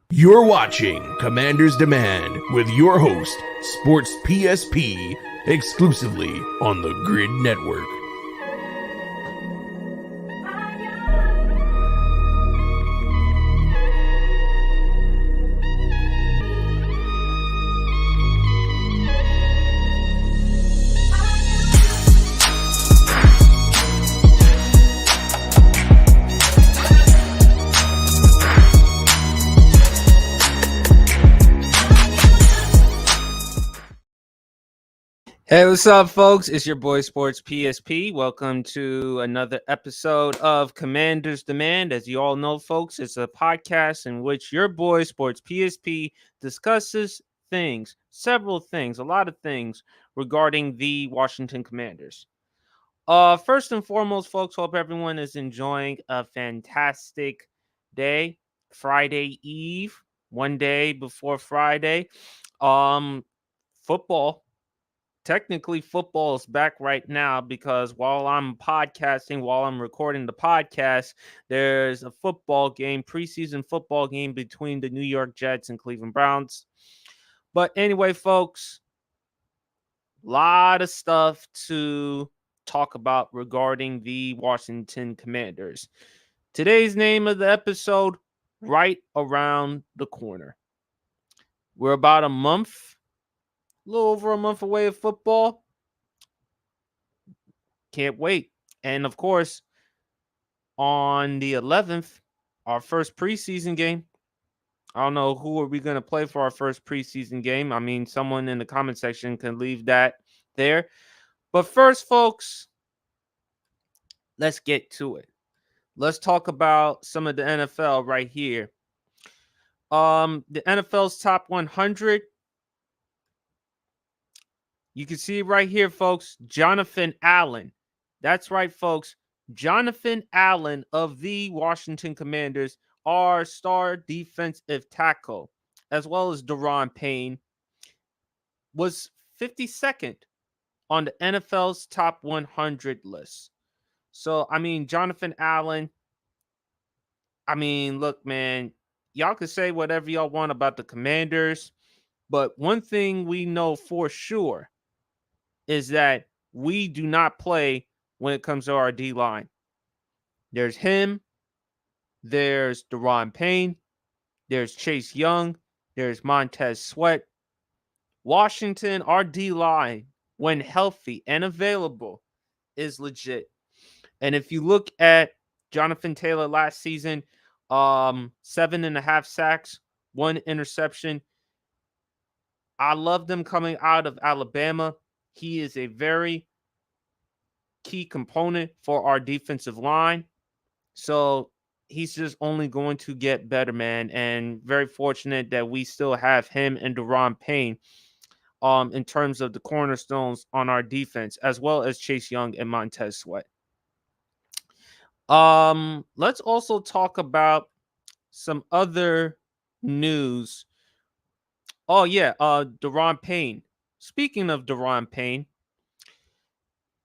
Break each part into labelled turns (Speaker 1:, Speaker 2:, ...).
Speaker 1: You're watching Commander's Demand with your host, Sports PSP, exclusively on the Grid Network.
Speaker 2: Hey, what's up, folks? It's your boy Sports PSP. Welcome to another episode of Commander's Demand. As you all know, folks, it's a podcast in which your boy Sports PSP discusses things, several things, a lot of things regarding the Washington Commanders. First and foremost, folks, hope everyone is enjoying a fantastic day, Friday Eve, one day before Friday. Football. Technically, football is back right now because while I'm podcasting, while I'm recording the podcast, there's a football game, preseason football game between the New York Jets and Cleveland Browns. But anyway, folks, a lot of stuff to talk about regarding the Washington Commanders. Today's name of the episode, Right Around the Corner. We're about a little over a month away of football. Can't wait. And of course, on the 11th, our first preseason game. I don't know who are we going to play for our first preseason game. I mean, someone in the comment section can leave that there. But first, folks, let's get to it. Let's talk about some of the NFL right here. The NFL's top 100. You can see right here, folks, Jonathan Allen. That's right, folks. Jonathan Allen of the Washington Commanders, our star defensive tackle, as well as Daron Payne, was 52nd on the NFL's top 100 list. So, I mean, Jonathan Allen, look, man, y'all can say whatever y'all want about the Commanders, but one thing we know for sure is that we do not play when it comes to our D line. There's him, there's Daron Payne, there's Chase Young, there's Montez Sweat. Washington, our D line, when healthy and available, is legit. And if you look at Jonathan Taylor last season, 7.5 sacks, 1 interception. I love them coming out of Alabama. He is a very key component for our defensive line. So he's just only going to get better, man. And very fortunate that we still have him and Daron Payne in terms of the cornerstones on our defense, as well as Chase Young and Montez Sweat. Let's also talk about some other news. Oh, yeah, Daron Payne. Speaking of Daron Payne,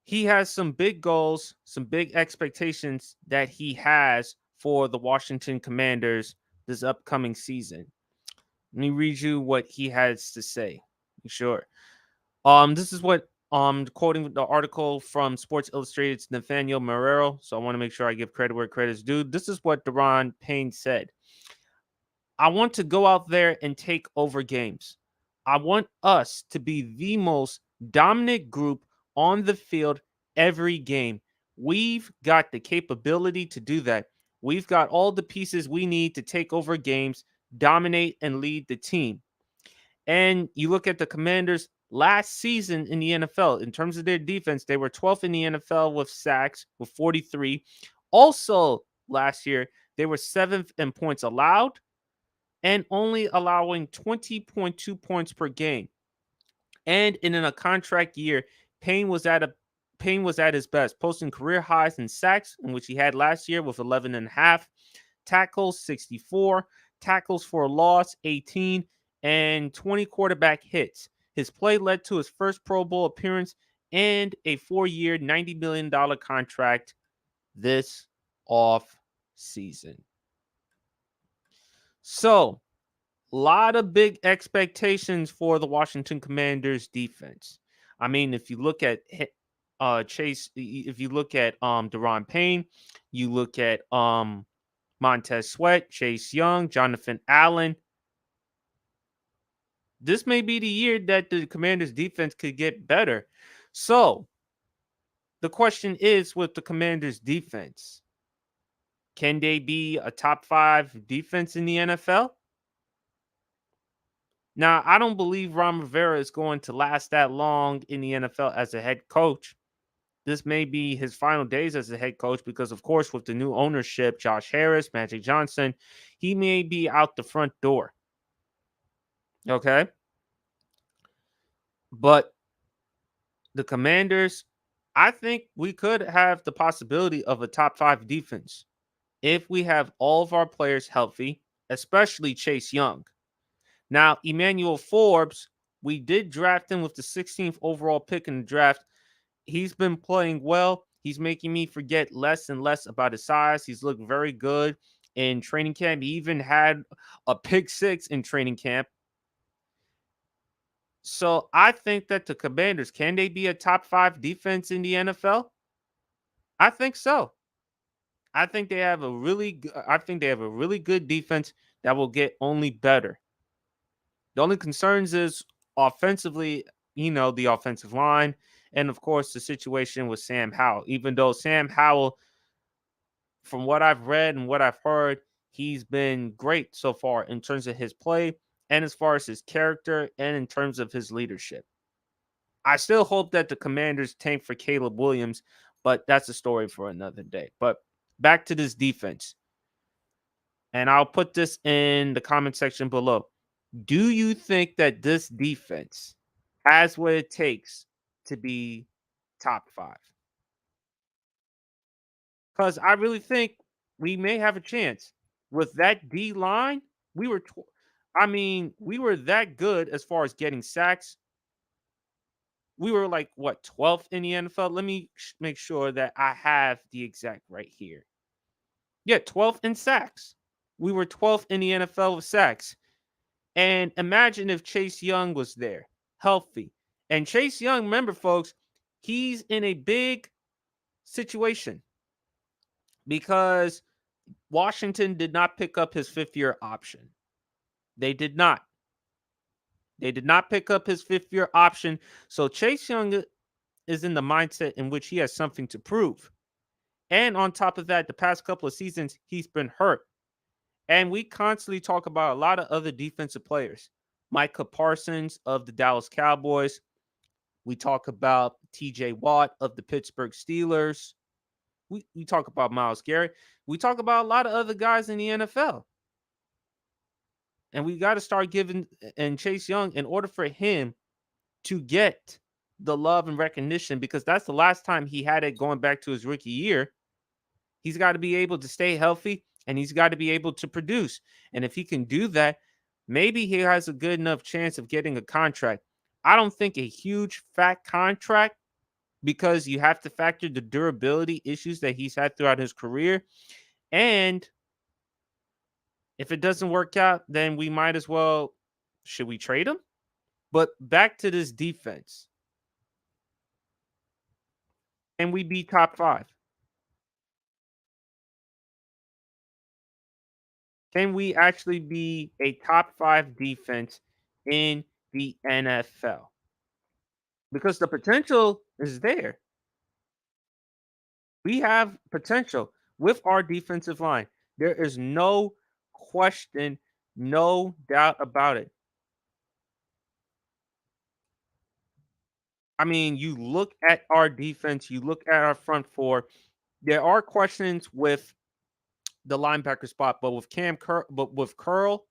Speaker 2: he has some big goals, some big expectations that he has for the Washington Commanders this upcoming season. Let me read you what he has to say. Sure. This is what quoting the article from Sports Illustrated's Nathaniel Marrero. So I want to make sure I give credit where credit's due. This is what Daron Payne said. I want to go out there and take over games. I want us to be the most dominant group on the field every game. We've got the capability to do that. We've got all the pieces we need to take over games, dominate, and lead the team. And you look at the Commanders last season in the NFL, in terms of their defense, they were 12th in the NFL with sacks with 43. Also, last year, they were 7th in points allowed and only allowing 20.2 points per game. And in a contract year, Payne was at his best, posting career highs in sacks, in which he had last year with 11.5, tackles 64, tackles for a loss 18, and 20 quarterback hits. His play led to his first Pro Bowl appearance and a 4-year, $90 million contract this off season. So, a lot of big expectations for the Washington Commanders defense. I mean, if you look at Chase, if you look at Deron Payne, you look at Montez Sweat, Chase Young, Jonathan Allen. This may be the year that the Commanders defense could get better. So, the question is with the Commanders defense, can they be a top 5 defense in the NFL? Now, I don't believe Ron Rivera is going to last that long in the NFL as a head coach. This may be his final days as a head coach because, of course, with the new ownership, Josh Harris, Magic Johnson, he may be out the front door. Okay. But the Commanders, I think we could have the possibility of a top 5 defense if we have all of our players healthy, especially Chase Young. Now, Emmanuel Forbes, we did draft him with the 16th overall pick in the draft. He's been playing well. He's making me forget less and less about his size. He's looked very good in training camp. He even had a pick 6 in training camp. So I think that the Commanders, can they be a top 5 defense in the NFL? I think so. I think they have a really good defense that will get only better. The only concerns is offensively, the offensive line, and of course the situation with Sam Howell. Even though Sam Howell, from what I've read and what I've heard, he's been great so far in terms of his play and as far as his character and in terms of his leadership. I still hope that the Commanders tank for Caleb Williams, but that's a story for another day. But back to this defense. And I'll put this in the comment section below. Do you think that this defense has what it takes to be top 5? Because I really think we may have a chance with that D line. We were, we were that good as far as getting sacks. We were like what 12th in the NFL. Let me make sure that I have the exact right here. Yeah, 12th in sacks. We were 12th in the NFL with sacks. And imagine if Chase Young was there, healthy. And Chase Young, remember, folks, he's in a big situation because Washington did not pick up his 5th-year option. They did not. They did not pick up his 5th-year option. So Chase Young is in the mindset in which he has something to prove. And on top of that, the past couple of seasons, he's been hurt. And we constantly talk about a lot of other defensive players. Micah Parsons of the Dallas Cowboys. We talk about TJ Watt of the Pittsburgh Steelers. We talk about Myles Garrett. We talk about a lot of other guys in the NFL. And we got to start giving and Chase Young in order for him to get the love and recognition, because that's the last time he had it going back to his rookie year. He's got to be able to stay healthy and he's got to be able to produce. And if he can do that, maybe he has a good enough chance of getting a contract. I don't think a huge fat contract, because you have to factor the durability issues that he's had throughout his career. And if it doesn't work out, then we might as well, should we trade him? But back to this defense. Can we be top 5? Can we actually be a top 5 defense in the NFL? Because the potential is there. We have potential with our defensive line. There is no question, no doubt about it. I mean, you look at our defense, you look at our front 4. There are questions with the linebacker spot, but with Curl,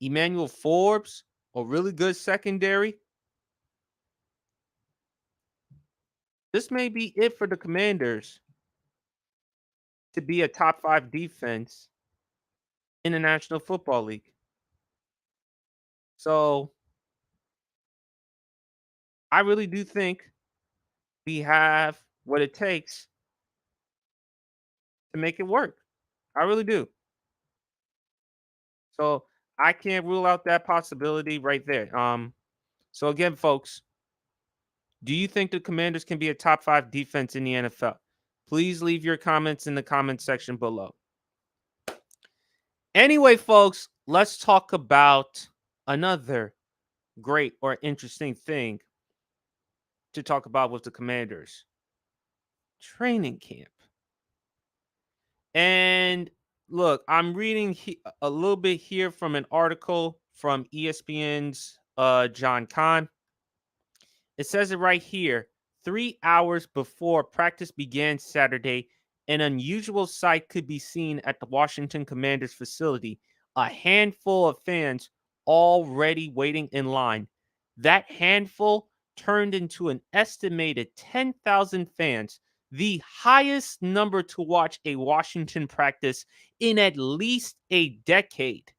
Speaker 2: Emmanuel Forbes, a really good secondary. This may be it for the Commanders to be a top 5 defense in the National Football League. So I really do think we have what it takes to make it work. I really do. So I can't rule out that possibility right there. So again, folks, do you think the Commanders can be a top 5 defense in the NFL? Please leave your comments in the comment section below. Anyway, folks, let's talk about another great or interesting thing to talk about with the Commanders. Training camp. And look, I'm reading a little bit here from an article from ESPN's John Kahn. It says it right here. 3 hours before practice began Saturday, an unusual sight could be seen at the Washington Commanders facility. A handful of fans already waiting in line. That handful turned into an estimated 10,000 fans, the highest number to watch a Washington practice in at least a decade.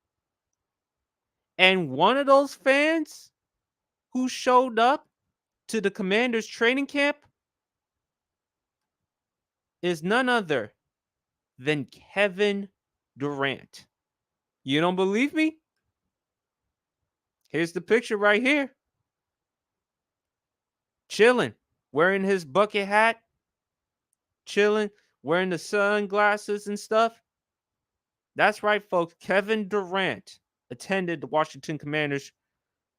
Speaker 2: And one of those fans who showed up to the Commanders training camp is none other than Kevin Durant. You don't believe me? Here's the picture right here. Chilling, wearing his bucket hat, chilling, wearing the sunglasses and stuff. That's right, folks. Kevin Durant attended the Washington Commanders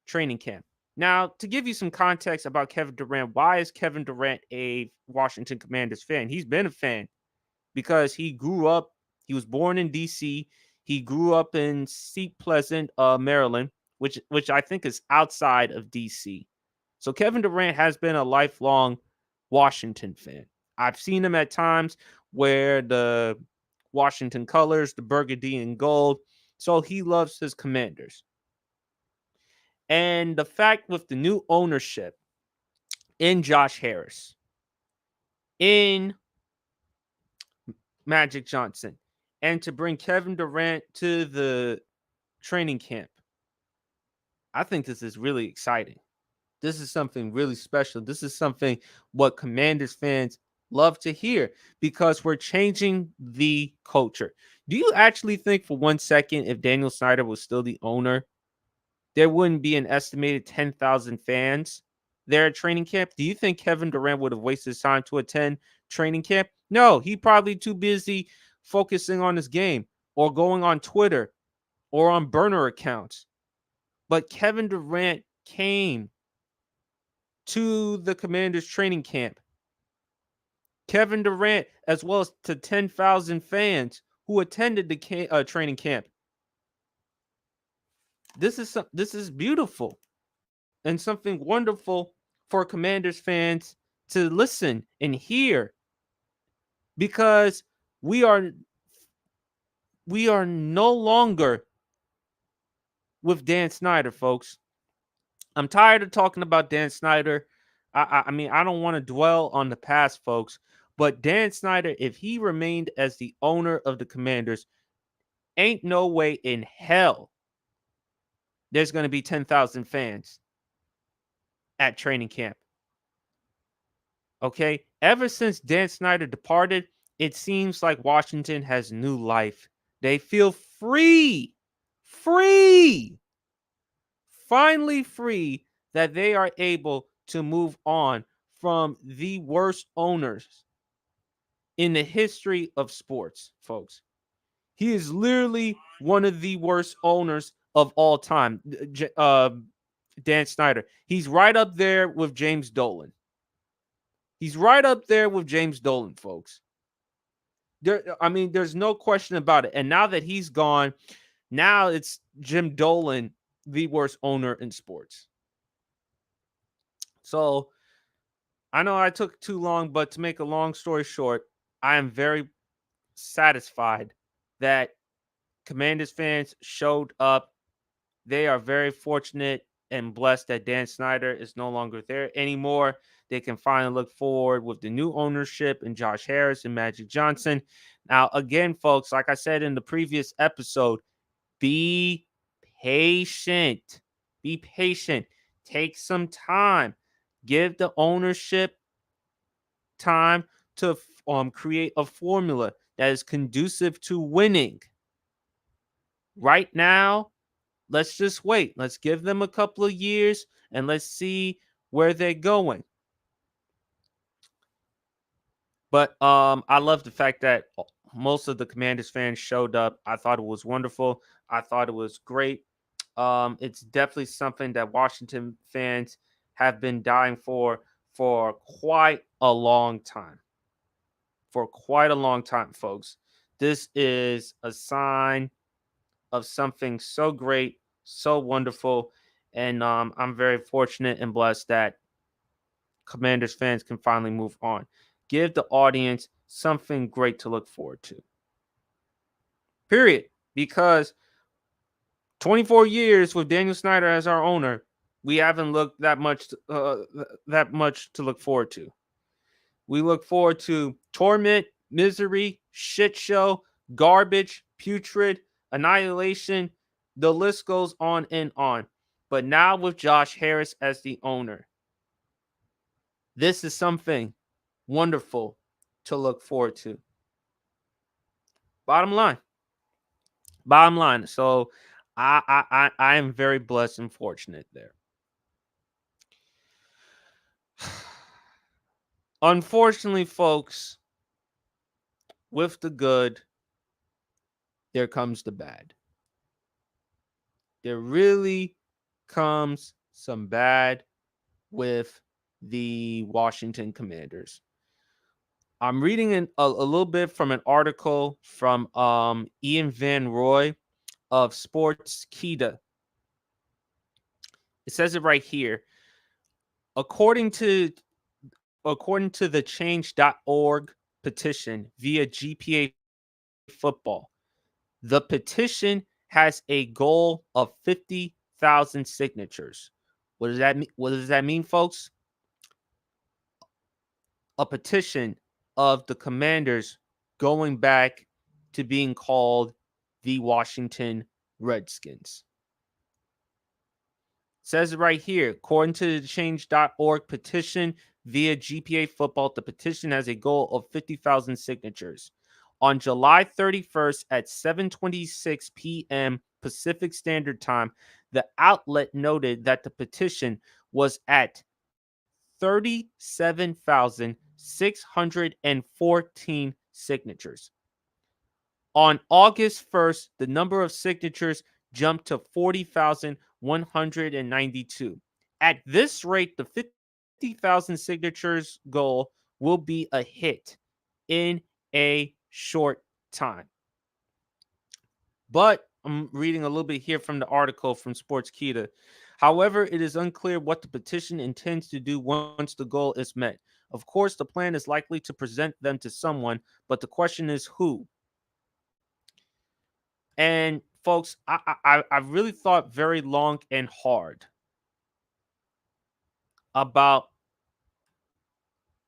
Speaker 2: training camp. Now, to give you some context about Kevin Durant, why is Kevin Durant a Washington Commanders fan? He's been a fan because he was born in DC. He grew up in Seat Pleasant, Maryland, which I think is outside of DC. So Kevin Durant has been a lifelong Washington fan. I've seen him at times wear the Washington colors, the burgundy and gold. So he loves his Commanders. And the fact with the new ownership in Josh Harris, in Magic Johnson, and to bring Kevin Durant to the training camp, I think this is really exciting. This is something really special. This is something what Commanders fans love to hear because we're changing the culture. Do you actually think for 1 second if Daniel Snyder was still the owner, there wouldn't be an estimated 10,000 fans there at training camp? Do you think Kevin Durant would have wasted his time to attend training camp? No, he probably too busy focusing on his game or going on Twitter or on burner accounts. But Kevin Durant came to the Commanders training camp. Kevin Durant, as well as to 10,000 fans who attended the training camp. This is beautiful and something wonderful for Commanders fans to listen and hear, because we are no longer with Dan Snyder, folks. I'm tired of talking about Dan Snyder. I mean, I don't want to dwell on the past, folks, but Dan Snyder, if he remained as the owner of the Commanders, ain't no way in hell there's going to be 10,000 fans at training camp. Okay? Ever since Dan Snyder departed, it seems like Washington has new life. They feel free. Finally free, that they are able to move on from the worst owners in the history of sports, folks. He is literally one of the worst owners of all time, Dan Snyder. He's right up there with James Dolan. Folks. There's no question about it. And now that he's gone, now it's Jim Dolan, the worst owner in sports. So I know I took too long, but to make a long story short, I am very satisfied that Commanders fans showed up. They are very fortunate and blessed that Dan Snyder is no longer there anymore. They can finally look forward with the new ownership and Josh Harris and Magic Johnson. Now, again, folks, like I said in the previous episode, be patient. Be patient. Take some time. Give the ownership time to create a formula that is conducive to winning. Right now, let's just wait. Let's give them a couple of years and let's see where they're going. But I love the fact that most of the Commanders fans showed up. I thought it was wonderful. I thought it was great. It's definitely something that Washington fans have been dying for quite a long time. For quite a long time, folks. This is a sign of something so great, so wonderful, and I'm very fortunate and blessed that Commanders fans can finally move on. Give the audience something great to look forward to. Period. Because 24 years with Daniel Snyder as our owner, we haven't looked that much to look forward to. We look forward to torment, misery, shit show, garbage, putrid, annihilation. The list goes on and on. But now with Josh Harris as the owner, this is something wonderful to look forward to. Bottom line. So I am very blessed and fortunate there. Unfortunately, folks, with the good, there comes the bad. There really comes some bad with the Washington Commanders. I'm reading a little bit from an article from Ian Van Roy of Sportskeeda. It says it right here. According to the change.org petition via GPA football, the petition has a goal of 50,000 signatures. What does that mean? What does that mean, folks? A petition of the Commanders going back to being called the Washington Redskins. It says it right here. According to the change.org petition via GPA football, the petition has a goal of 50,000 signatures. On July 31st at 7:26 p.m. Pacific Standard Time, the outlet noted that the petition was at 37,614 signatures. On August 1st, the number of signatures jumped to 40,192. At this rate, the 50,000 signatures goal will be a hit in a short time. But I'm reading a little bit here from the article from Sportskeeda. However, it is unclear what the petition intends to do once the goal is met. Of course, the plan is likely to present them to someone, but the question is who. And folks, I really thought very long and hard about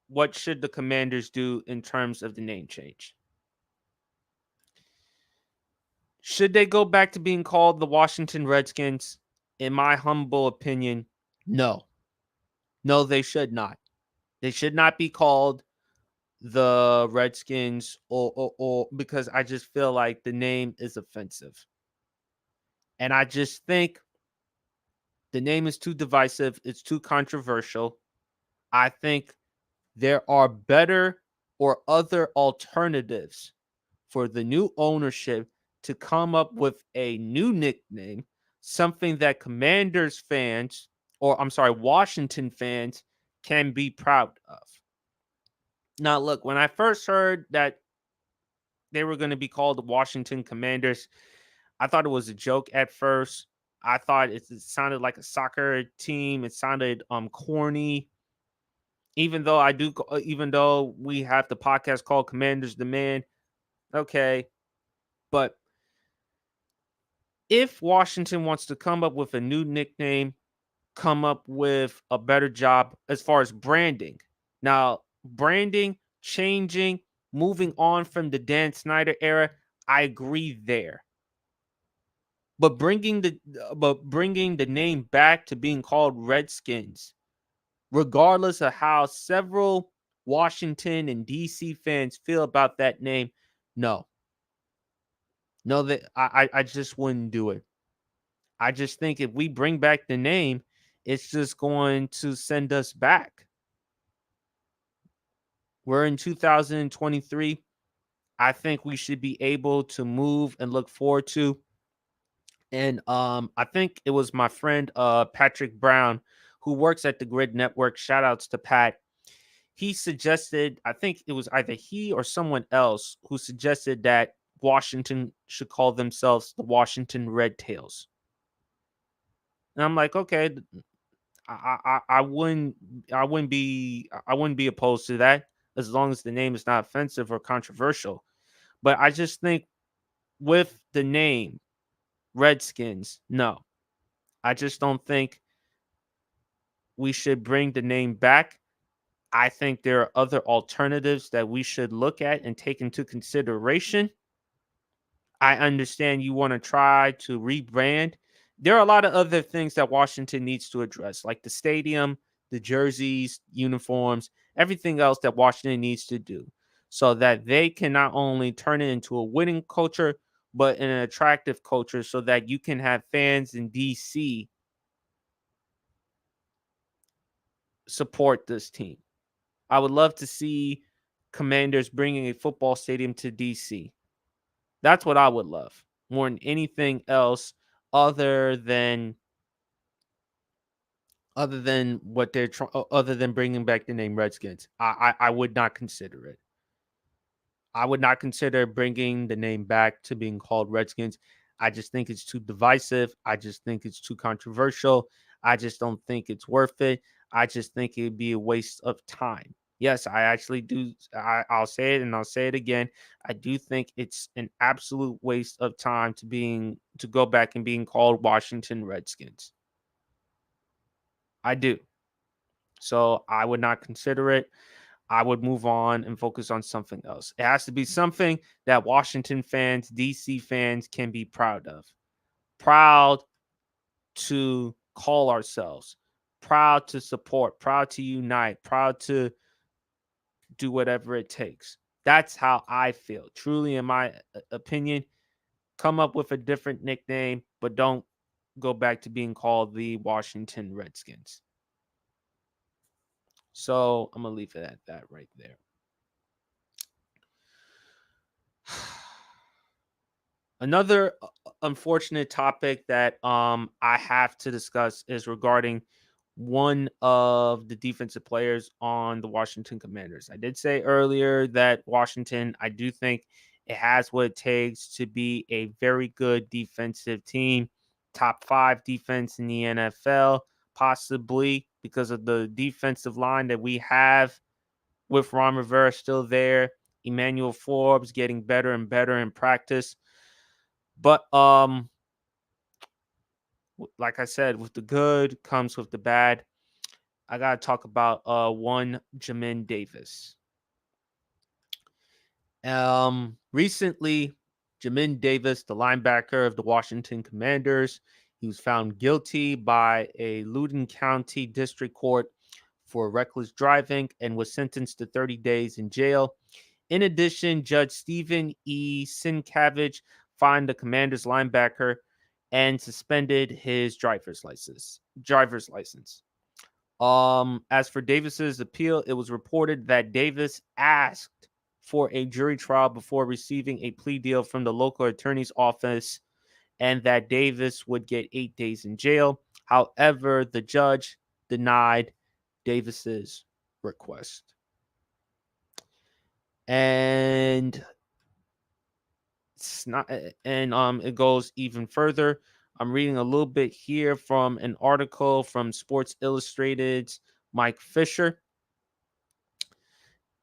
Speaker 2: what should the Commanders do in terms of the name change. Should they go back to being called the Washington Redskins? In my humble opinion, no. No, they should not. They should not be called the Redskins or because I just feel like the name is offensive. And I just think the name is too divisive. It's too controversial. I think there are better or other alternatives for the new ownership to come up with a new nickname, something that Commanders fans, Washington fans can be proud of. Now, look, when I first heard that they were going to be called the Washington Commanders, I thought it was a joke at first. I thought it sounded like a soccer team. It sounded corny. Even though we have the podcast called Commanders Demand, okay, but if Washington wants to come up with a new nickname, come up with a better job as far as branding. Now, branding, changing, moving on from the Dan Snyder era, I agree there. But bringing the name back to being called Redskins, regardless of how several Washington and DC fans feel about that name, No. No, that I just wouldn't do it. I just think if we bring back the name, it's just going to send us back. We're in 2023. I think we should be able to move and look forward to. And I think it was my friend Patrick Brown, who works at the Grid Network. Shout outs to Pat. He suggested, I think it was either he or someone else who suggested that Washington should call themselves the Washington Red Tails. And I'm like, okay, I wouldn't be opposed to that as long as the name is not offensive or controversial. But I just think with the name Redskins, no. I just don't think we should bring the name back. I think there are other alternatives that we should look at and take into consideration. I understand you want to try to rebrand. There are a lot of other things that Washington needs to address, like the stadium, the jerseys, uniforms, everything else that Washington needs to do so that they can not only turn it into a winning culture, but an attractive culture so that you can have fans in DC support this team. I would love to see Commanders bringing a football stadium to DC. That's what I would love more than anything else other than what they're other than bringing back the name Redskins. I would not consider it. I would not consider bringing the name back to being called Redskins. I just think it's too divisive. I just think it's too controversial. I just don't think it's worth it. I just think it'd be a waste of time. Yes, I actually do. I'll say it and I'll say it again. I do think it's an absolute waste of time to go back and being called Washington Redskins. I do. So I would not consider it. I would move on and focus on something else. It has to be something that Washington fans, DC fans can be proud of. Proud to call ourselves, proud to support, proud to unite, proud to do whatever it takes. That's how I feel. Truly, in my opinion, come up with a different nickname, but don't go back to being called the Washington Redskins. So I'm going to leave it at that right there. Another unfortunate topic that I have to discuss is regarding one of the defensive players on the Washington Commanders. I did say earlier that Washington, I do think it has what it takes to be a very good defensive team, top 5 defense in the NFL, possibly because of the defensive line that we have with Ron Rivera still there, Emmanuel Forbes getting better and better in practice. But like I said, with the good comes with the bad. I gotta talk about one Jamin Davis. Recently, Jamin Davis, the linebacker of the Washington Commanders, he was found guilty by a Loudoun County District Court for reckless driving and was sentenced to 30 days in jail. In addition, Judge Stephen E. Sienkiewicz fined the Commanders linebacker and suspended his driver's license. As for Davis's appeal, it was reported that Davis asked for a jury trial before receiving a plea deal from the local attorney's office and that Davis would get 8 days in jail. However, the judge denied Davis's request. And it's not, and it goes even further. I'm reading a little bit here from an article from Sports Illustrated's Mike Fisher.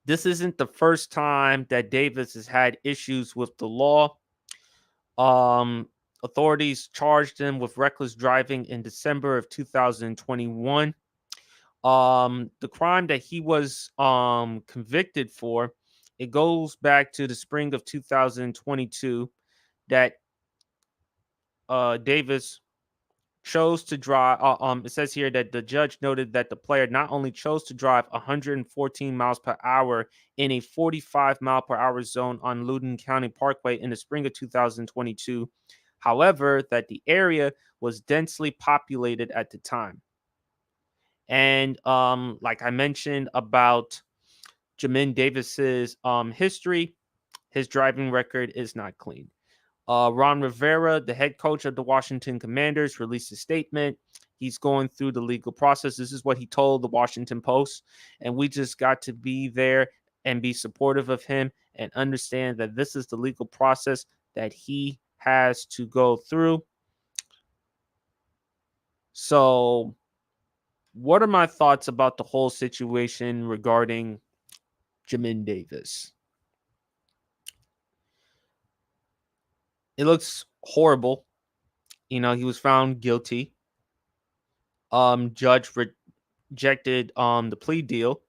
Speaker 2: This isn't the first time that Davis has had issues with the law. Authorities charged him with reckless driving in December of 2021. The crime that he was convicted for, it goes back to the spring of 2022 that Davis chose to drive. It says here that the judge noted that the player not only chose to drive 114 miles per hour in a 45 mile per hour zone on Loudoun County Parkway in the spring of 2022, however, that the area was densely populated at the time. And like I mentioned about Jamin Davis's history, his driving record is not clean. Ron Rivera, the head coach of the Washington Commanders, released a statement. He's going through the legal process. This is what he told the Washington Post. And we just got to be there and be supportive of him and understand that this is the legal process that he has to go through. So, what are my thoughts about the whole situation regarding Jamin Davis? It looks horrible. You know, he was found guilty. Judge rejected the plea deal,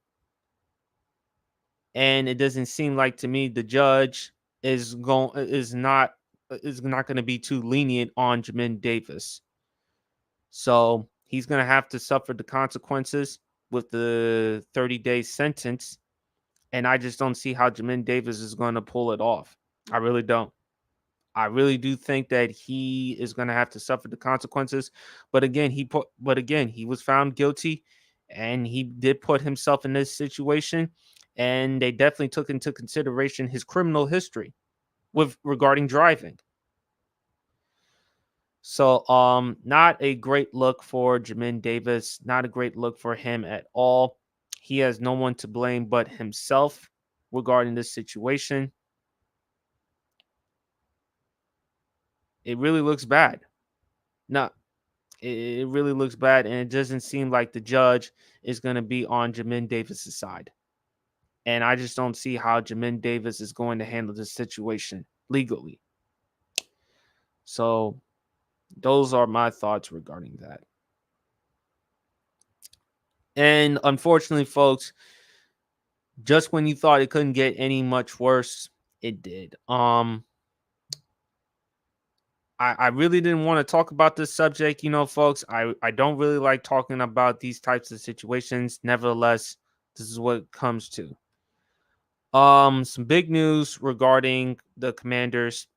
Speaker 2: and it doesn't seem like to me the judge is not going to be too lenient on Jamin Davis. So he's going to have to suffer the consequences with the 30-day sentence, and I just don't see how Jamin Davis is going to pull it off. I really don't. I really do think that he is going to have to suffer the consequences. But again, he was found guilty, and he did put himself in this situation. And they definitely took into consideration his criminal history with regarding driving. So, not a great look for Jamin Davis. Not a great look for him at all. He has no one to blame but himself regarding this situation. It really looks bad. No, it really looks bad, and it doesn't seem like the judge is going to be on Jamin Davis's side. And I just don't see how Jamin Davis is going to handle this situation legally. So those are my thoughts regarding that. And unfortunately, folks, just when you thought it couldn't get any much worse, it did. I really didn't want to talk about this subject, you know, folks. I don't really like talking about these types of situations. Nevertheless, this is what it comes to. Some big news regarding the Commanders.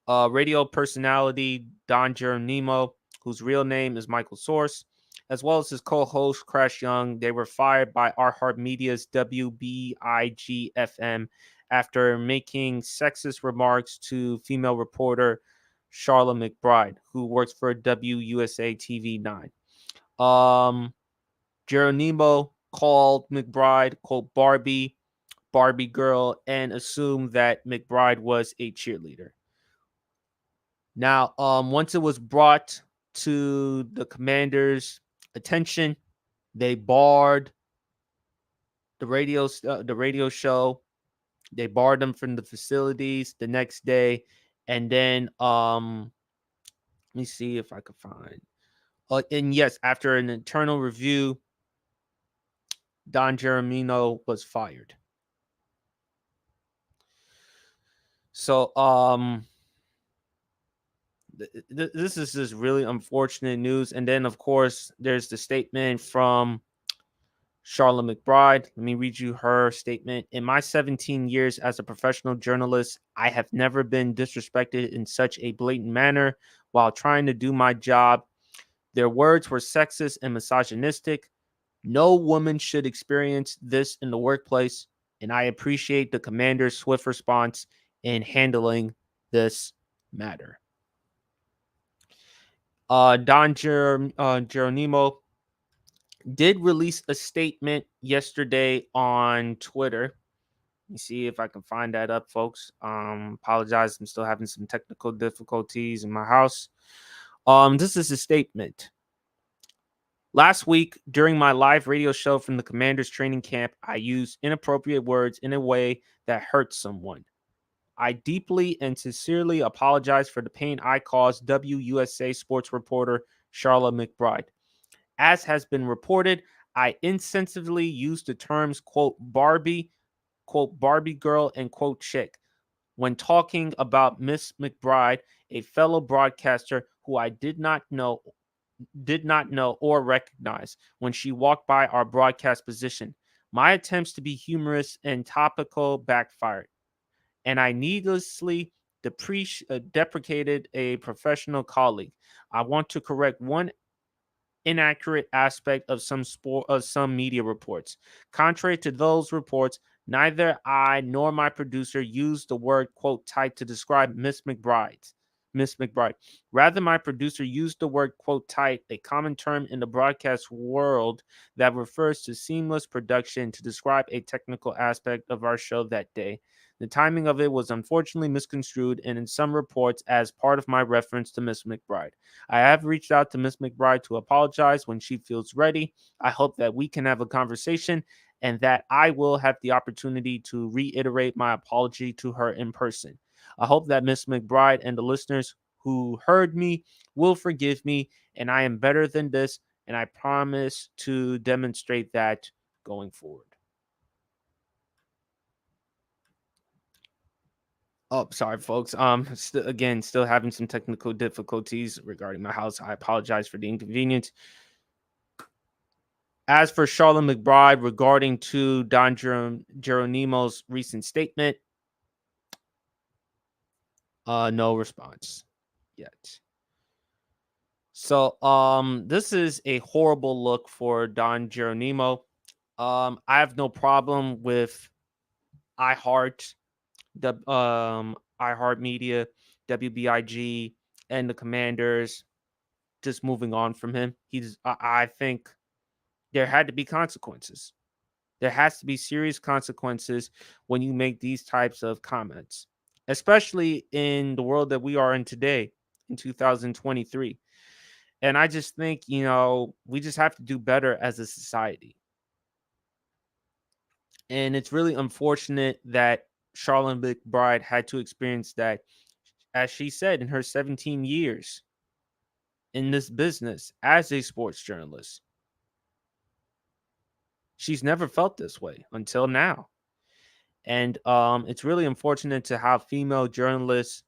Speaker 2: Radio personality Don Geronimo, whose real name is Michael Source, as well as his co-host Crash Young, they were fired by iHeartMedia's WBIG-FM after making sexist remarks to female reporter Charla McBride, who works for WUSA TV 9. Geronimo called McBride, quote, Barbie girl, and assumed that McBride was a cheerleader. Now, once it was brought to the Commanders' attention, they barred the radio show. They barred them from the facilities the next day, and then let me see if I could find. And yes, after an internal review, Don Geronimo was fired. So, this is just really unfortunate news. And then, of course, there's the statement from Charla McBride. Let me read you her statement. In my 17 years as a professional journalist, I have never been disrespected in such a blatant manner while trying to do my job. Their words were sexist and misogynistic. No woman should experience this in the workplace, and I appreciate the Commander's swift response in handling this matter. Don Geronimo did release a statement yesterday on Twitter. Let me see if I can find that up, folks. Apologize, I'm still having some technical difficulties in my house. This is a statement. Last week, during my live radio show from the Commander's training camp, I used inappropriate words in a way that hurt someone. I deeply and sincerely apologize for the pain I caused WUSA sports reporter Charla McBride. As has been reported, I insensitively used the terms, quote, Barbie, quote, Barbie girl, and quote, chick, when talking about Miss McBride, a fellow broadcaster who I did not know know or recognize when she walked by our broadcast position. My attempts to be humorous and topical backfired, and I needlessly deprecated a professional colleague. I want to correct one inaccurate aspect of some media reports. Contrary to those reports, neither I nor my producer used the word quote tight to describe Miss McBride. Rather, my producer used the word quote tight, a common term in the broadcast world that refers to seamless production to describe a technical aspect of our show that day. The timing of it was unfortunately misconstrued and in some reports as part of my reference to Miss McBride. I have reached out to Miss McBride to apologize when she feels ready. I hope that we can have a conversation and that I will have the opportunity to reiterate my apology to her in person. I hope that Miss McBride and the listeners who heard me will forgive me, and I am better than this, and I promise to demonstrate that going forward. Oh, sorry, folks. Still having some technical difficulties regarding my house. I apologize for the inconvenience. As for Charlotte McBride regarding to Don Geronimo's recent statement, no response yet. So, this is a horrible look for Don Geronimo. I have no problem with iHeart, the iHeart Media, WBIG, and the Commanders just moving on from him. I think there had to be consequences. There has to be serious consequences when you make these types of comments, especially in the world that we are in today in 2023. And I just think, we just have to do better as a society. And it's really unfortunate that Charlotte McBride had to experience that, as she said, in her 17 years in this business as a sports journalist. She's never felt this way until now. And it's really unfortunate to have female journalists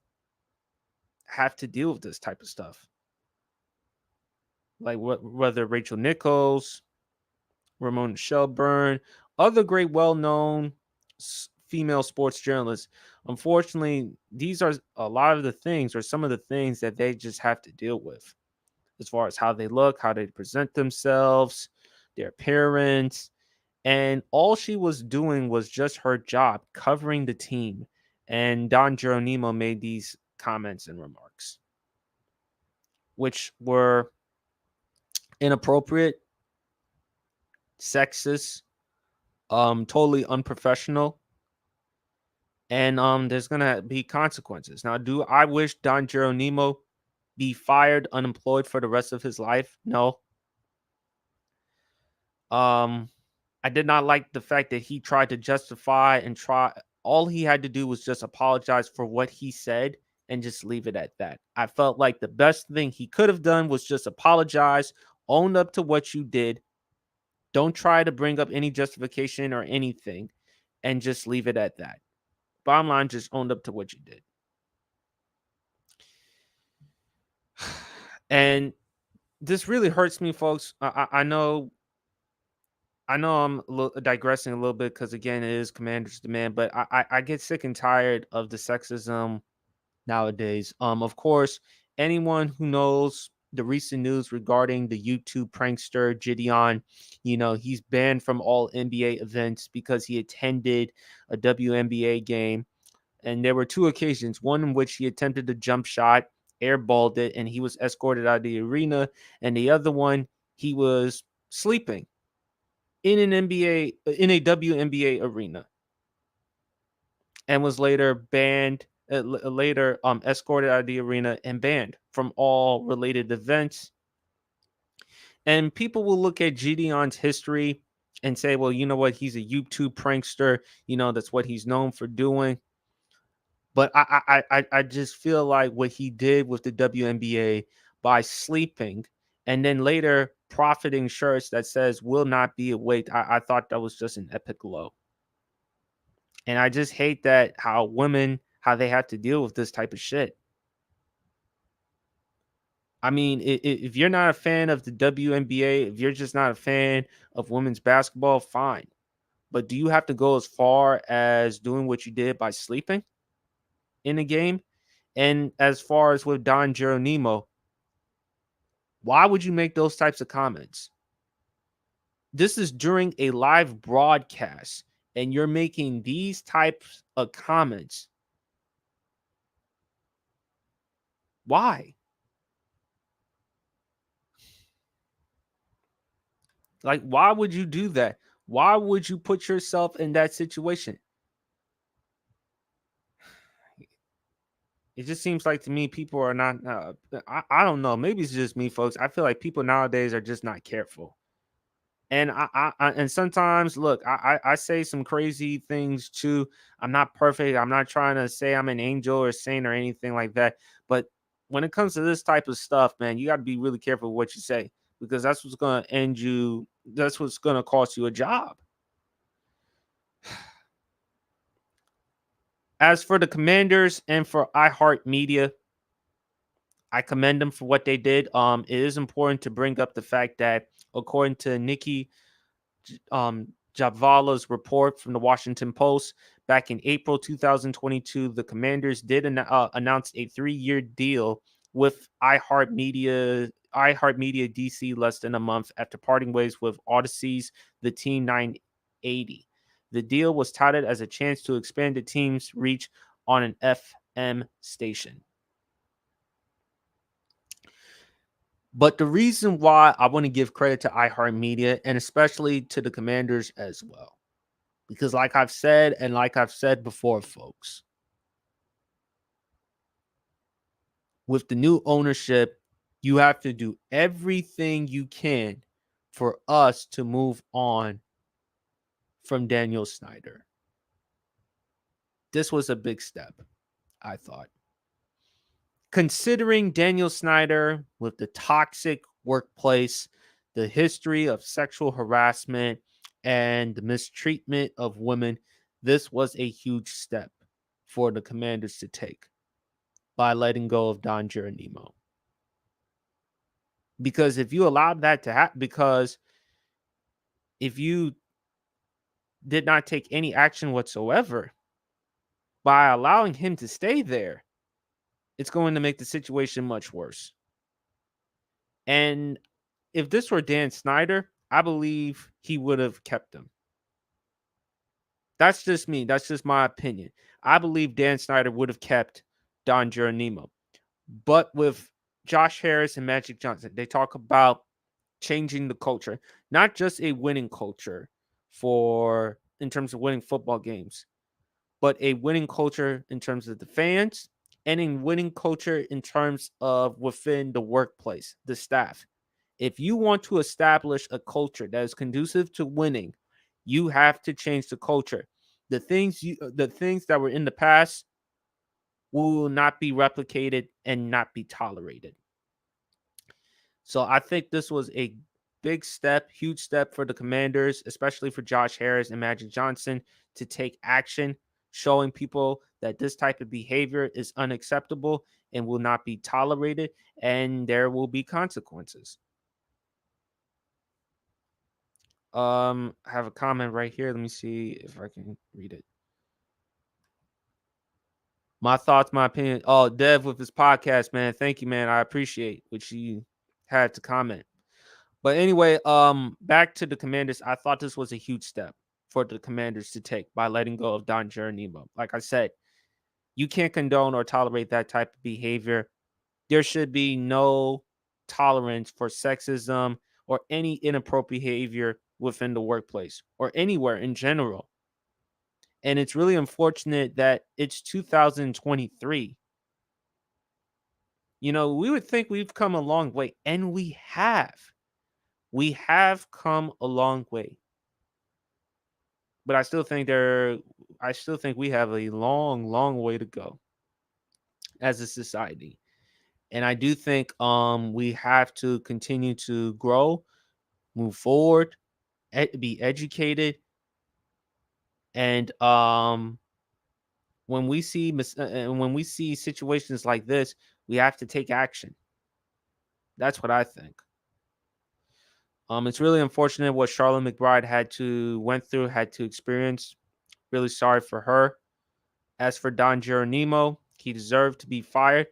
Speaker 2: have to deal with this type of stuff. Like whether Rachel Nichols, Ramona Shelburne, other great well-known female sports journalists. Unfortunately, these are a lot of the things or some of the things that they just have to deal with as far as how they look, how they present themselves, their appearance. And all she was doing was just her job, covering the team. And Don Geronimo made these comments and remarks, which were inappropriate, sexist, totally unprofessional. And there's gonna be consequences. Now, do I wish Don Geronimo be fired, unemployed for the rest of his life? No. I did not like the fact that he tried to justify and try. All he had to do was just apologize for what he said and just leave it at that. I felt like the best thing he could have done was just apologize, own up to what you did. Don't try to bring up any justification or anything and just leave it at that. Bottom line, just owned up to what you did. And this really hurts me, folks. I know I'm digressing a little bit because again, it is Commander's demand, but I get sick and tired of the sexism nowadays. Of course, anyone who knows the recent news regarding the YouTube prankster Gideon, he's banned from all NBA events because he attended a WNBA game. And there were two occasions, one in which he attempted a jump shot, airballed it, and he was escorted out of the arena. And the other one, he was sleeping in a WNBA arena and was later banned, escorted out of the arena and banned from all related events. And people will look at Gideon's history and say, well, you know what? He's a YouTube prankster. That's what he's known for doing. But I just feel like what he did with the WNBA by sleeping and then later profiting shirts that says will not be awake, I thought that was just an epic low. And I just hate that how they have to deal with this type of shit. I mean, if you're not a fan of the WNBA, if you're just not a fan of women's basketball, fine. But do you have to go as far as doing what you did by sleeping in a game? And as far as with Don Geronimo, why would you make those types of comments? This is during a live broadcast, and you're making these types of comments. Why? Like, why would you do that? Why would you put yourself in that situation? It just seems like to me people are not. I don't know. Maybe it's just me, folks. I feel like people nowadays are just not careful. And and sometimes, look, I say some crazy things too. I'm not perfect. I'm not trying to say I'm an angel or saint or anything like that. But when it comes to this type of stuff, man, you got to be really careful with what you say, because that's what's going to end you. That's what's going to cost you a job. As for the Commanders and for iHeartMedia, I commend them for what they did. It is important to bring up the fact that, according to Nikki Javala's report from the Washington Post, back in April 2022, the Commanders did announce a 3-year deal with iHeartMedia DC less than a month after parting ways with Odyssey's The Team 980. The deal was touted as a chance to expand the team's reach on an FM station. But the reason why I want to give credit to iHeartMedia, and especially to the Commanders as well, because like I've said, and like I've said before, folks, with the new ownership, you have to do everything you can for us to move on from Daniel Snyder. This was a big step, I thought. Considering Daniel Snyder with the toxic workplace, the history of sexual harassment, and the mistreatment of women, this was a huge step for the Commanders to take by letting go of Don Geronimo. Because if you allowed that to happen, because if you did not take any action whatsoever by allowing him to stay there, it's going to make the situation much worse. And if this were Dan Snyder, I believe he would have kept him. That's just me. That's just my opinion. I believe Dan Snyder would have kept Don Geronimo. But with Josh Harris and Magic Johnson, they talk about changing the culture, not just a winning culture for in terms of winning football games, but a winning culture in terms of the fans and a winning culture in terms of within the workplace, the staff. If you want to establish a culture that is conducive to winning, you have to change the culture. The things that were in the past will not be replicated and not be tolerated. So I think this was a big step, huge step for the Commanders, especially for Josh Harris and Magic Johnson, to take action, showing people that this type of behavior is unacceptable and will not be tolerated, and there will be consequences. I have a comment right here. Let me see if I can read it. My thoughts, my opinion. Oh, Dev with his podcast, man. Thank you, man. I appreciate what you had to comment. But anyway, back to the Commanders. I thought this was a huge step for the Commanders to take by letting go of Don Geronimo. Like I said, you can't condone or tolerate that type of behavior. There should be no tolerance for sexism or any inappropriate behavior within the workplace or anywhere in general. And it's really unfortunate that it's 2023. You know, we would think we've come a long way, and we have. We have come a long way. But I still think we have a long, long way to go as a society. And I do think we have to continue to grow, move forward, be educated, and when we see situations like this, we have to take action. That's what I think. It's really unfortunate what Charlotte McBride had to experience. Really sorry for her. As for Don Geronimo, he deserved to be fired.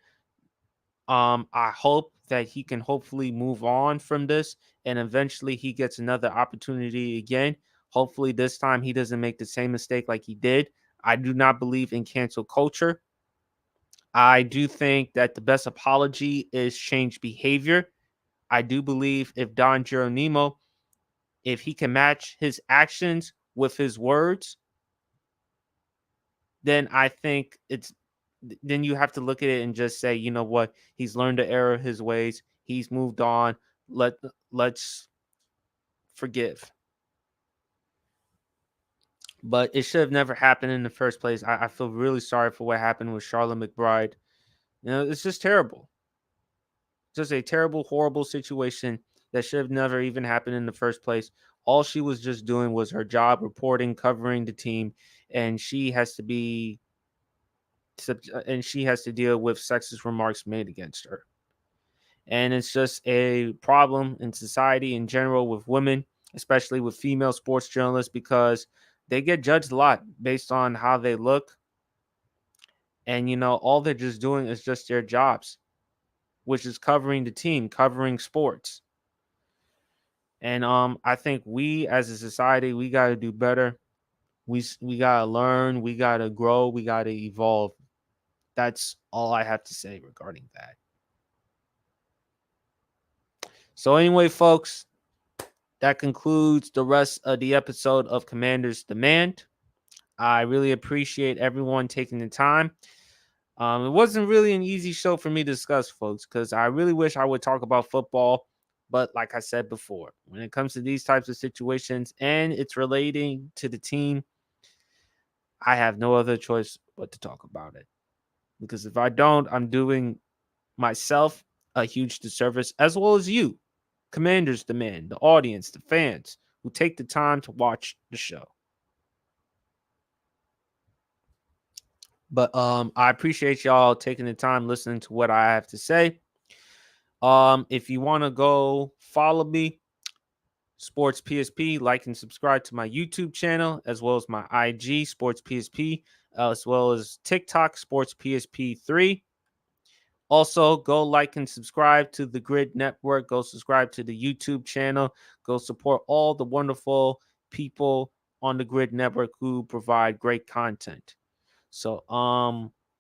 Speaker 2: I hope that he can hopefully move on from this and eventually he gets another opportunity again. Hopefully this time he doesn't make the same mistake like he did. I do not believe in cancel culture. I do think that the best apology is change behavior. I do believe if Don Geronimo, if he can match his actions with his words, then I think then you have to look at it and just say, you know what, he's learned the error of his ways. He's moved on. Let's forgive. But it should have never happened in the first place. I feel really sorry for what happened with Charlotte McBride. It's just terrible. Just a terrible, horrible situation that should have never even happened in the first place. All she was just doing was her job, reporting, covering the team, and she has to deal with sexist remarks made against her. And it's just a problem in society in general with women, especially with female sports journalists, because they get judged a lot based on how they look. And, all they're just doing is just their jobs, which is covering the team, covering sports. And I think we as a society, we got to do better. We got to learn, we got to grow, we got to evolve. That's all I have to say regarding that. So anyway, folks, that concludes the rest of the episode of Commander's Demand. I really appreciate everyone taking the time. It wasn't really an easy show for me to discuss, folks, because I really wish I would talk about football. But like I said before, when it comes to these types of situations and it's relating to the team, I have no other choice but to talk about it. Because if I don't, I'm doing myself a huge disservice, as well as you, Commander's Demand, the audience, the fans who take the time to watch the show. But I appreciate y'all taking the time listening to what I have to say. If you want to go follow me, Sports PSP, like and subscribe to my YouTube channel, as well as my IG, Sports PSP, as well as TikTok, Sports PSP3. Also, go like and subscribe to the Grid Network. Go subscribe to the YouTube channel. Go support all the wonderful people on the Grid Network who provide great content. So,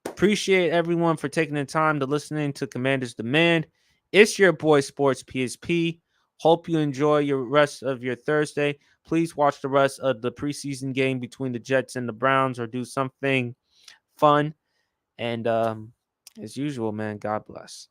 Speaker 2: appreciate everyone for taking the time to listening to Commander's Demand. It's your boy Sports PSP. Hope you enjoy your rest of your Thursday. Please watch the rest of the preseason game between the Jets and the Browns, or do something fun. And as usual, man, God bless.